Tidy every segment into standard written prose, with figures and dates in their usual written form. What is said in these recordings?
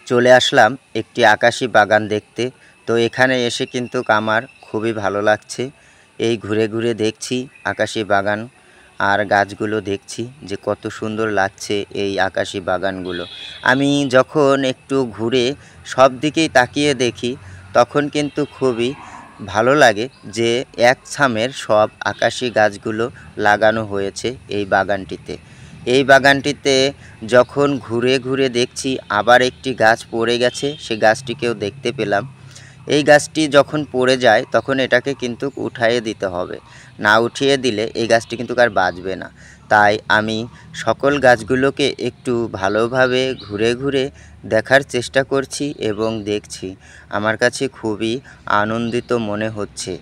চলে আসলাম একটি আকাশী বাগান দেখতে। তো এখানে এসে কিন্তু আমার খুবই ভালো লাগছে। এই ঘুরে ঘুরে দেখছি আকাশী বাগান আর গাছগুলো দেখছি যে কত সুন্দর লাগছে এই আকাশী বাগানগুলো। আমি যখন একটু ঘুরে সব দিকেই তাকিয়ে দেখি তখন কিন্তু খুবই ভালো লাগে যে এক ছামের সব আকাশী গাছগুলো লাগানো হয়েছে এই বাগানটিতে। এই বাগানটিতে যখন ঘুরে ঘুরে দেখছি আবার একটি গাছ পড়ে গেছে, সে গাছটিকেও দেখতে পেলাম। এই গাছটি যখন পড়ে যায় তখন এটাকে কিন্তু উঠাইয়ে দিতে হবে, না উঠিয়ে দিলে এই গাছটি কিন্তু আর বাঁচবে না। তাই আমি সকল গাছগুলোকে একটু ভালোভাবে ঘুরে ঘুরে দেখার চেষ্টা করছি এবং দেখছি। আমার কাছে খুবই আনন্দিত মনে হচ্ছে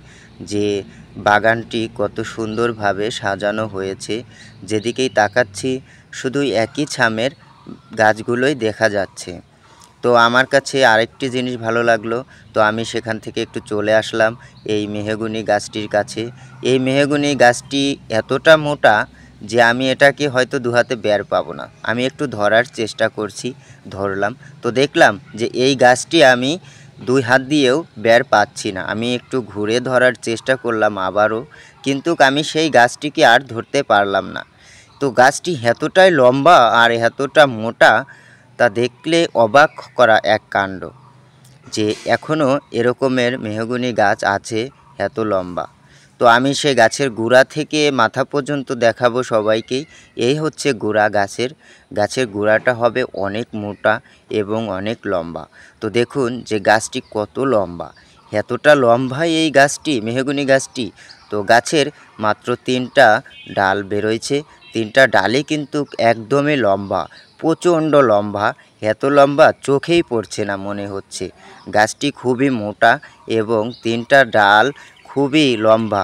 যে বাগানটি কত সুন্দরভাবে সাজানো হয়েছে। যেদিকেই তাকাচ্ছি শুধু একই ছামের গাছগুলোই দেখা যাচ্ছে। তো আমার কাছে আরেকটি জিনিস ভালো লাগলো, তো আমি সেখান থেকে একটু চলে আসলাম এই মেহগনি গাছটির কাছে। এই মেহগনি গাছটি এতটা মোটা যে আমি এটাকে হয়তো দু হাতে বের পাবো না। আমি একটু ধরার চেষ্টা করছি, ধরলাম। তো দেখলাম যে এই গাছটি আমি দুই হাত দিয়েও বের পাচ্ছি না। আমি একটু ঘুরে ধরার চেষ্টা করলাম আবারও, কিন্তু আমি সেই গাছটিকে আর ধরতে পারলাম না। তো গাছটি এতটাই লম্বা আর এতটা মোটা, তা দেখলে অবাক করা এক কাণ্ড যে এখনও এরকমের মেহগনি গাছ আছে এত লম্বা। তো আমি সে গাছের গোড়া থেকে মাথা পর্যন্ত দেখাবো সবাইকেই। এই হচ্ছে গোড়া গাছের। গাছের গোড়াটা হবে অনেক মোটা এবং অনেক লম্বা। তো দেখুন যে গাছটি কত লম্বা, এতটা লম্বা এই গাছটি, মেহগনি গাছটি। তো গাছের মাত্র 3টা ডাল বেরোয়ছে। 3টা ডালই কিন্তু একদমই লম্বা, প্রচণ্ড লম্বা। এত লম্বা চোখেই পড়ছে না মনে হচ্ছে। গাছটি খুবই মোটা এবং 3টা ডাল খুবই লম্বা।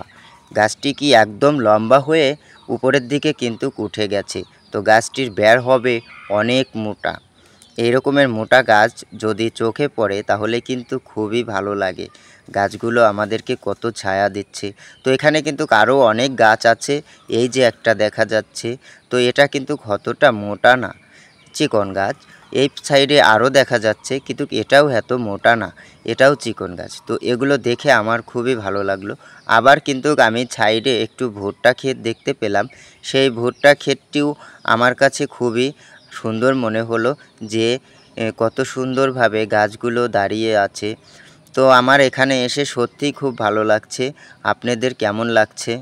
গাছটি কি একদম লম্বা হয়ে উপরের দিকে কিন্তু উঠে গেছে। তো গাছটির বের হবে অনেক মোটা। এই রকমের মোটা গাছ যদি চোখে পড়ে তাহলে কিন্তু খুবই ভালো লাগে। গাছগুলো আমাদেরকে কত ছায়া দিচ্ছে। তো এখানে কিন্তু আরও অনেক গাছ আছে। এই যে একটা দেখা যাচ্ছে, তো এটা কিন্তু অতটা মোটা না, চিকন গাছ। এই সাইডে আরও দেখা যাচ্ছে, কিন্তু এটাও এত মোটা না, এটাও চিকন গাছ। তো এগুলো দেখে আমার খুবই ভালো লাগলো। আবার কিন্তু আমি সাইডে একটু ভুট্টা ক্ষেত দেখতে পেলাম। সেই ভুট্টা ক্ষেতটিও আমার কাছে খুবই সুন্দর মনে হলো যে কত সুন্দরভাবে গাছগুলো দাঁড়িয়ে আছে। তো আমার এখানে এসে সত্যিই খুব ভালো লাগছে। আপনাদের কেমন লাগছে?